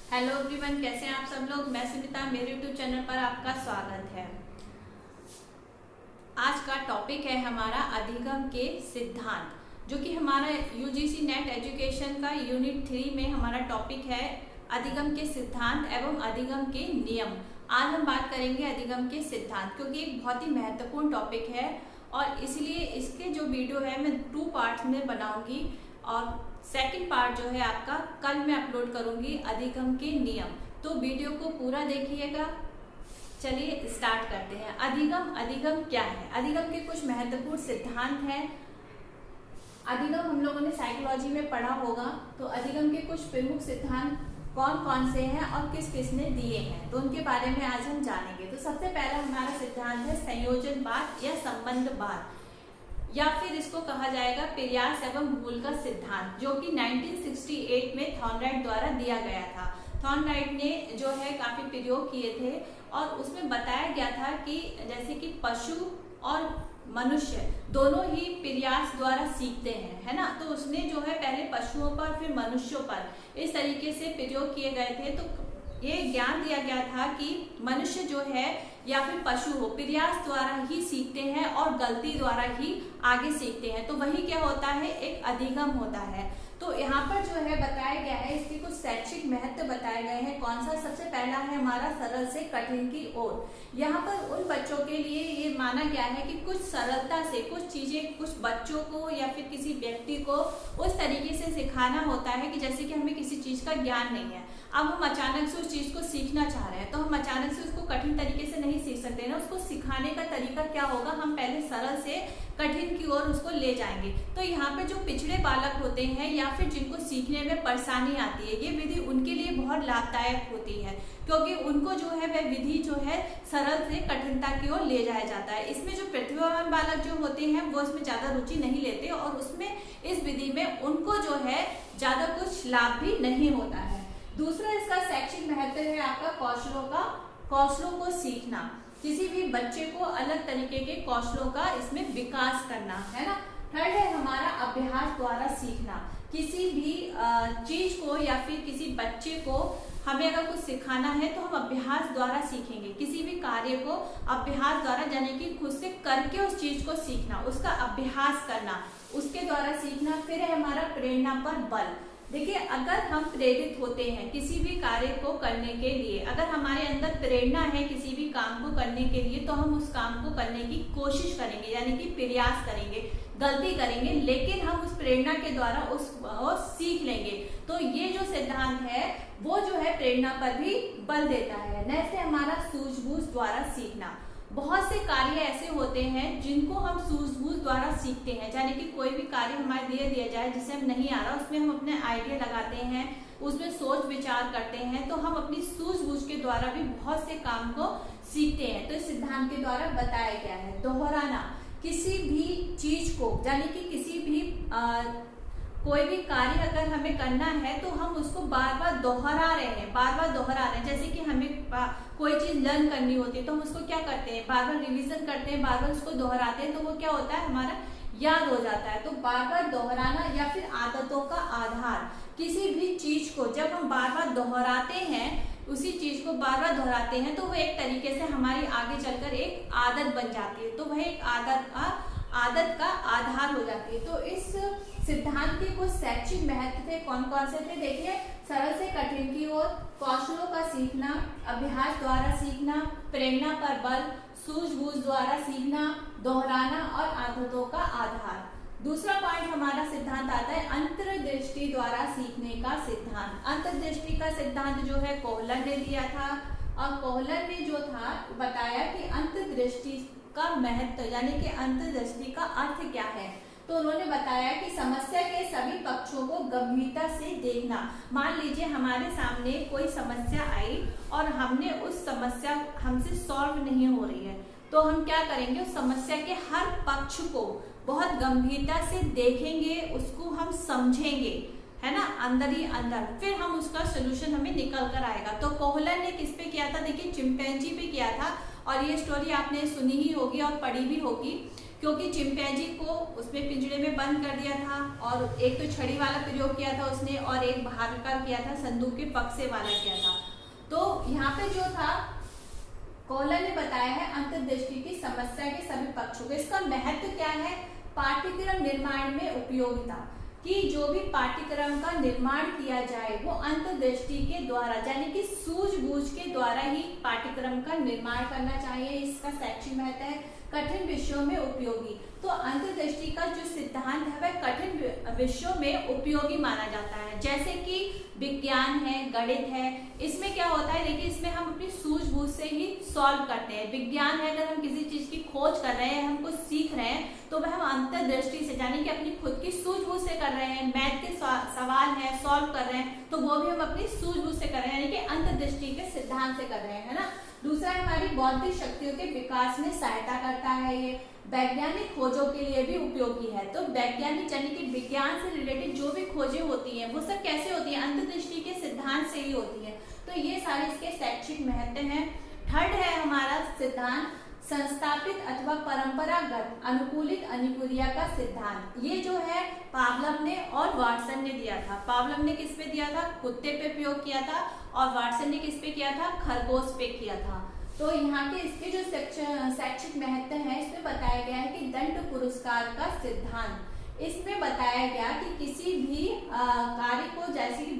Hello everyone, कैसे हैं आप सब लोग। मैं सुनीता, मेरे यूट्यूब चैनल पर आपका स्वागत है। आज का टॉपिक है हमारा अधिगम के सिद्धांत, जो कि हमारा यूजीसी नेट एजुकेशन का यूनिट 3 में हमारा टॉपिक है अधिगम के सिद्धांत एवं अधिगम के नियम। आज हम बात करेंगे अधिगम के सिद्धांत, क्योंकि एक बहुत ही महत्वपूर्ण टॉपिक है और इसलिए इसके जो वीडियो है मैं 2 पार्ट्स में बनाऊंगी और सेकंड पार्ट जो है आपका कल मैं अपलोड करूंगी अधिगम के नियम। तो वीडियो को पूरा देखिएगा। चलिए स्टार्ट करते हैं। अधिगम क्या है? अधिगम के कुछ महत्वपूर्ण सिद्धांत हैं। अधिगम हम लोगों ने साइकोलॉजी में पढ़ा होगा। तो अधिगम के कुछ प्रमुख सिद्धांत कौन कौन से हैं और किस किस ने दिए हैं, तो उनके बारे में आज हम जानेंगे। तो सबसे पहला हमारा सिद्धांत है संयोजनवाद या संबंधवाद, या फिर इसको कहा जाएगा प्रयास एवं भूल का सिद्धांत, जो कि 1968 में थॉर्नडाइट द्वारा दिया गया था। थॉर्नडाइट ने जो है काफी प्रयोग किए थे और उसमें बताया गया था कि जैसे कि पशु और मनुष्य दोनों ही प्रयास द्वारा सीखते हैं, है ना। तो उसने जो है पहले पशुओं पर फिर मनुष्यों पर इस तरीके से प्रयोग किए गए थे। तो ये ज्ञान दिया गया था कि मनुष्य जो है या फिर पशु हो प्रयास द्वारा ही सीखते हैं और गलती द्वारा ही आगे सीखते हैं। तो वही क्या होता है, एक अधिगम होता है। तो यहाँ पर जो है बताया गया है, इसके कुछ शैक्षिक महत्व बताए गए हैं। कौन सा? सबसे पहला है हमारा सरल से कठिन की ओर। यहाँ पर उन बच्चों के लिए ये माना गया है कि कुछ सरलता से कुछ चीजें कुछ बच्चों को या फिर किसी व्यक्ति को उस तरीके से सिखाना होता है कि जैसे कि हमें किसी चीज का ज्ञान नहीं है, अब हम अचानक से उस चीज को सीखना चाह रहे हैं, तो हम अचानक से उसको कठिन तरीके से नहीं सीख सकते ना। उसको सिखाने का तरीका क्या होगा, हम पहले सरल से कठिन की ओर उसको ले जाएंगे। तो यहाँ पे जो पिछड़े बालक होते हैं या फिर जिनको सीखने में परेशानी आती है, ये विधि उनके लिए बहुत लाभदायक होती है, क्योंकि उनको जो है वह विधि जो है सरल से कठिनता की ओर ले जाया जाता है। इसमें जो प्रतिभावान बालक जो होते हैं वो इसमें ज्यादा रुचि नहीं लेते और उसमें इस विधि में उनको जो है ज्यादा कुछ लाभ भी नहीं होता है। दूसरा इसका शैक्षिक महत्व है आपका कौशलों को सीखना। किसी भी बच्चे को अलग तरीके के कौशलों का इसमें विकास करना, है ना। थर्ड है हमारा अभ्यास द्वारा सीखना। किसी भी चीज को या फिर किसी बच्चे को हमें अगर कुछ सिखाना है तो हम अभ्यास द्वारा सीखेंगे। किसी भी कार्य को अभ्यास द्वारा, यानी कि खुद से करके उस चीज को सीखना, उसका अभ्यास करना, उसके द्वारा सीखना। फिर है हमारा प्रेरणा पर बल। देखिए, अगर हम प्रेरित होते हैं किसी भी कार्य को करने के लिए, अगर हमारे अंदर प्रेरणा है किसी भी काम को करने के लिए, तो हम उस काम को करने की कोशिश करेंगे, यानी कि प्रयास करेंगे, गलती करेंगे, लेकिन हम उस प्रेरणा के द्वारा उसको सीख लेंगे। तो ये जो सिद्धांत है वो जो है प्रेरणा पर भी बल देता है। नेक्स्ट है हमारा सूझबूझ द्वारा सीखना। बहुत से कार्य ऐसे होते हैं जिनको हम सूझबूझ द्वारा सीखते हैं, यानी कि कोई भी कार्य हमारे दिया जाए जिसे हम नहीं आ रहा, उसमें हम अपने आइडिया लगाते हैं, उसमें सोच विचार करते हैं, तो हम अपनी सूझबूझ के द्वारा भी बहुत से काम को सीखते हैं। तो इस सिद्धांत के द्वारा बताया गया है। दोहराना, किसी भी चीज को, यानी कि किसी भी कोई भी कार्य अगर हमें करना है तो हम उसको बार बार दोहरा रहे हैं, जैसे कि हमें कोई चीज लर्न करनी होती है तो हम उसको क्या करते हैं, बार बार रिवीजन करते हैं, बार बार उसको दोहराते हैं, तो वो क्या होता है, हमारा याद हो जाता है। तो बार बार दोहराना या फिर आदतों का आधार। किसी भी चीज को जब हम बार बार दोहराते हैं, उसी चीज को बार बार दोहराते हैं, तो वो एक तरीके से हमारी आगे चलकर एक आदत बन जाती है, तो वह एक आदत का आधार हो जाती है। तो इस सिद्धांत के कुछ शैक्षिक महत्व थे। कौन कौन से थे? देखिए, सरल से कठिन की ओर, कौशलों का सीखना, अभ्यास द्वारा सीखना, प्रेरणा पर बल, सूझबूझ द्वारा सीखना, दोहराना और आदतों का आधार। दूसरा पॉइंट हमारा सिद्धांत आता है अंतर्दृष्टि द्वारा सीखने का सिद्धांत। अंतर्दृष्टि का सिद्धांत जो है कोहलर ने दिया था और कोहलर ने जो था बताया कि अंतर्दृष्टि का महत्व, यानी कि अंतर्दृष्टि का अर्थ क्या है। तो उन्होंने बताया कि समस्या के सभी पक्षों को गंभीरता से देखना। मान लीजिए हमारे सामने कोई समस्या आई और हमने उस समस्या हमसे सॉल्व नहीं हो रही है, तो हम क्या करेंगे, उस समस्या के हर पक्ष को बहुत गंभीरता से देखेंगे, उसको हम समझेंगे, है ना, अंदर ही अंदर, फिर हम उसका सोल्यूशन हमें निकल कर आएगा। तो कोहलर ने किस पे किया था? देखिए, चिंपैंजी पे किया था। और ये स्टोरी आपने सुनी ही होगी और पढ़ी भी होगी क्योंकि चिंपैंजी को उसमें पिंजरे में बंद कर दिया था और एक तो छड़ी वाला प्रयोग किया था उसने और एक बाहर का किया था, संदूक के पक्से वाला किया था। तो यहाँ पे जो था कॉलर ने बताया है अंतर्दृष्टि की समस्या के सभी पक्षों को। इसका महत्व क्या है? पाठ्यक्रम निर्माण में उपयोगिता, कि जो भी पाठ्यक्रम का निर्माण किया जाए वो अंतर्दृष्टि के द्वारा यानी कि सूझबूझ के द्वारा ही पाठ्यक्रम का निर्माण करना चाहिए। इसका शैक्षिक महत्व है कठिन विषयों में उपयोगी। तो अंतर्दृष्टि का जो सिद्धांत है वह कठिन विषयों में उपयोगी माना जाता है, जैसे कि विज्ञान है, गणित है। इसमें क्या होता है, देखिए इसमें हम अपनी सूझबूझ से ही सॉल्व करते हैं। विज्ञान है, अगर हम किसी चीज की खोज कर रहे हैं, हम कुछ सीख रहे हैं, तो वह हम अंतर्दृष्टि से यानी कि अपनी खुद की सूझबूझ से कर रहे हैं। मैथ के सवाल है, सॉल्व कर रहे हैं, तो वो भी हम अपनी सूझबूझ से कर रहे हैं, यानी कि अंतर्दृष्टि के सिद्धांत से कर रहे हैं, है ना। दूसरा हमारी बौद्धिक शक्तियों के विकास में सहायता करता है। ये वैज्ञानिक खोजों के लिए भी उपयोगी है। तो वैज्ञानिक यानी कि विज्ञान से रिलेटेड जो भी खोजें होती हैं वो सब कैसे होती है? अंतर्दृष्टि के सिद्धांत से ही होती है। तो ये सारे इसके शैक्षिक महत्व हैं। थर्ड है हमारा सिद्धांत संस्थापित अथवा परंपरागत अनुकूलित अनुक्रिया का सिद्धांत। ये जो है पावलव ने और वाटसन ने दिया था। पावलव ने किस पे दिया था? कुत्ते पे प्रयोग किया था, और वाटसन ने किस पे किया था? खरगोश पे किया था। तो यहाँ के इसके जो शैक्षिक महत्व है इसमें बताया गया है कि दंड पुरस्कार का सिद्धांत। इसमें बताया गया कि किसी भी कार्य को, जैसे कि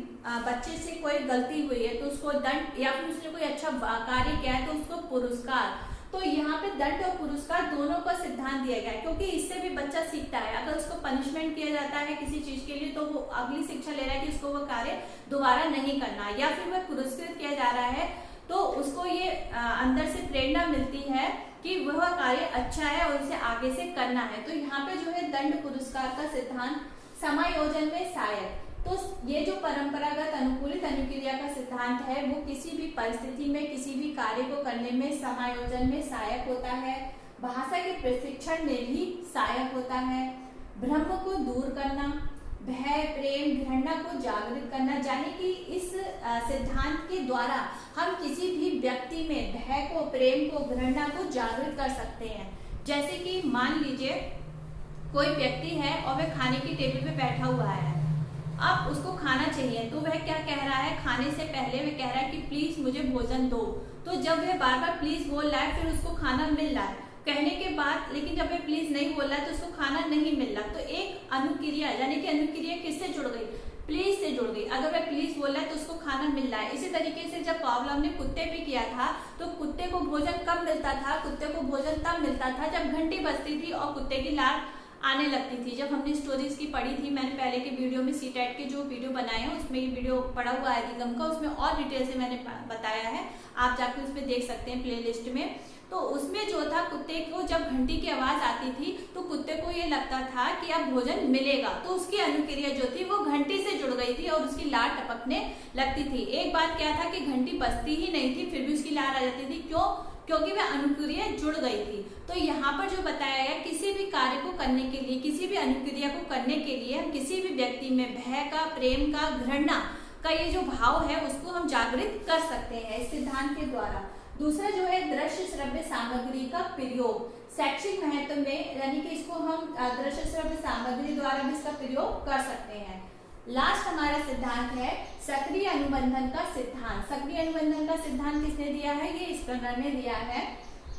बच्चे से कोई गलती हुई है तो उसको दंड, या फिर उसने कोई अच्छा कार्य किया है तो उसको पुरस्कार। तो यहाँ पे दंड और पुरस्कार दोनों का सिद्धांत दिया गया है, क्योंकि इससे भी बच्चा सीखता है। अगर उसको पनिशमेंट किया जाता है किसी चीज के लिए तो वो अगली शिक्षा ले रहा है कि उसको वो कार्य दोबारा नहीं करना, या फिर वह पुरस्कृत किया जा रहा है तो उसको ये अंदर से प्रेरणा मिलती है कि वह कार्य अच्छा है और उसे आगे से करना है। तो यहाँ पे जो है दंड पुरस्कार का सिद्धांत समायोजन में सहायक। तो ये जो परंपरागत अनुकूलित अनुक्रिया का सिद्धांत है वो किसी भी परिस्थिति में किसी भी कार्य को करने में समायोजन में सहायक होता है। भाषा के प्रशिक्षण में भी सहायक होता है। भ्रम को दूर करना, भय, प्रेम, घृणा को जागृत करना, यानी कि इस सिद्धांत के द्वारा हम किसी भी व्यक्ति में भय को, प्रेम को, घृणा को जागृत कर सकते हैं। जैसे कि मान लीजिए कोई व्यक्ति है और वह खाने की टेबल पे बैठा हुआ है, अब उसको खाना चाहिए, तो वह क्या कह रहा है? खाने से पहले वह कह रहा है कि प्लीज मुझे भोजन दो। तो जब वह बार बार प्लीज बोल रहा है फिर उसको खाना मिल रहा है कहने के बाद, लेकिन जब वह प्लीज नहीं बोल रहा है तो उसको खाना नहीं मिल रहा। तो एक अनुक्रिया यानी कि अनुक्रिया किससे जुड़ गई? प्लीज से जुड़ गई। अगर वह प्लीज बोल रहा है तो उसको खाना मिल रहा है। इसी तरीके से जब पावलव ने कुत्ते पे किया था तो कुत्ते को भोजन कब मिलता था? कुत्ते को भोजन तब मिलता था जब घंटी बजती थी और कुत्ते की लार आने लगती थी। जब हमने स्टोरीज की पढ़ी थी, मैंने पहले के वीडियो में सीटेट के जो वीडियो बनाए हैं उसमें ये वीडियो पढ़ा हुआ है अधिगम का, उसमें और डिटेल से मैंने बताया है, आप जाके उस पर देख सकते हैं प्लेलिस्ट में। तो उसमें जो था कुत्ते को जब घंटी की आवाज आती थी तो कुत्ते को ये लगता था कि अब भोजन मिलेगा, तो उसकी अनुक्रिया जो थी वो घंटी से जुड़ गई थी और उसकी लार टपकने लगती थी। एक बात क्या था कि घंटी बजती ही नहीं थी फिर भी उसकी लार आ जाती थी। क्यों? क्योंकि वह अनुक्रिया जुड़ गई थी। तो यहाँ पर जो बताया गया किसी भी कार्य को करने के लिए, किसी भी अनुक्रिया को करने के लिए हम किसी भी व्यक्ति में भय का, प्रेम का, घृणा का ये जो भाव है उसको हम जागृत कर सकते हैं इस सिद्धांत के द्वारा। दूसरा जो है दृश्य श्रव्य सामग्री का प्रयोग शैक्षिक महत्व में, यानी कि इसको हम दृश्य श्रव्य सामग्री द्वारा भी इसका प्रयोग कर सकते हैं। लास्ट हमारा सिद्धांत है सक्रिय अनुबंधन का सिद्धांत। सक्रिय अनुबंधन का सिद्धांत किसने दिया है? ये स्कर्नर ने दिया है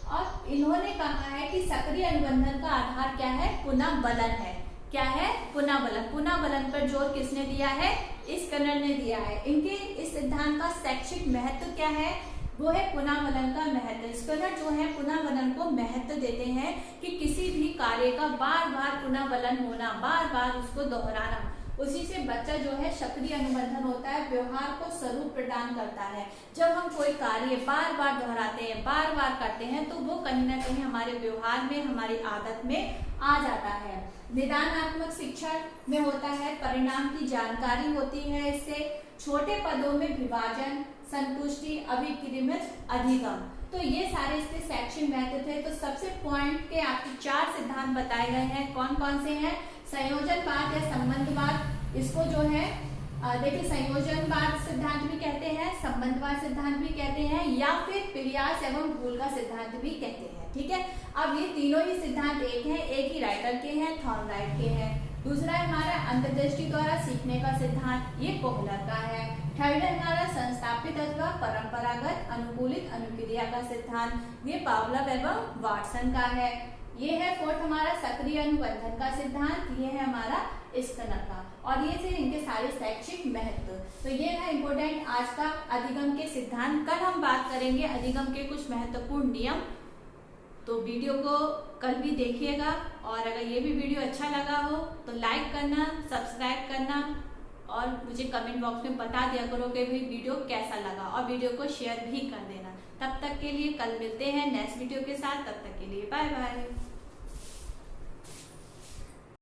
और इन्होंने कहा है कि सक्रिय अनुबंधन का आधार क्या है? पुनः बलन है। क्या है? पुनः बलन। पुनः बलन पर जोर किसने दिया है? स्कर्नर ने दिया है। इनके इस सिद्धांत का शैक्षिक महत्व क्या है? वो है पुनः बलन का महत्व। स्कर्नर जो है पुनः बलन को महत्व देते हैं कि किसी भी कार्य का बार बार पुनः बलन होना, बार बार उसको दोहराना, उसी से बच्चा जो है सक्रिय अनुबंधन होता है, व्यवहार को स्वरूप प्रदान करता है। जब हम कोई कार्य बार बार दोहराते हैं, बार बार करते हैं तो वो कहीं ना कहीं हमारे व्यवहार में, हमारी आदत में आ जाता है। निदानात्मक शिक्षण में होता है, परिणाम की जानकारी होती है इससे, छोटे पदों में विभाजन, संतुष्टि, अभिक्रिमित, अधिगम। तो ये सारे इसके शैक्षिक महत्व थे। तो सबसे पॉइंट के आपके 4 सिद्धांत बताए गए हैं। कौन कौन से हैं? संयोजनवाद या संबंधवाद, इसको जो है देखिए संयोजनवाद सिद्धांत भी कहते हैं, संबंधवाद सिद्धांत भी कहते हैं, या फिर प्रयास एवं भूल का सिद्धांत भी कहते हैं। ठीक है, अब ये तीनों ही सिद्धांत एक है, एक ही राइटर के हैं, थॉर्नडाइक के हैं। दूसरा है हमारा अंतर्दृष्टि द्वारा सीखने का सिद्धांत, ये कोहलर का है। थर्ड है हमारा संस्थापित अथवा परंपरागत अनुकूलित अनुक्रिया का सिद्धांत, ये पावलोव एवं वाटसन का है। ये है फोर्थ हमारा सक्रिय अनुबंधन का सिद्धांत, ये है हमारा स्किनर का। और ये थे इनके सारे शैक्षिक महत्व। तो ये है इम्पोर्टेंट आज का अधिगम के सिद्धांत। कल हम बात करेंगे अधिगम के कुछ महत्वपूर्ण नियम। तो वीडियो को कल भी देखिएगा, और अगर ये भी वीडियो अच्छा लगा हो तो लाइक करना, सब्सक्राइब करना, और मुझे कमेंट बॉक्स में बता दिया करो कि भाई वीडियो कैसा लगा, और वीडियो को शेयर भी कर देना। तब तक के लिए कल मिलते हैं नेक्स्ट वीडियो के साथ, तब तक के लिए बाय बाय।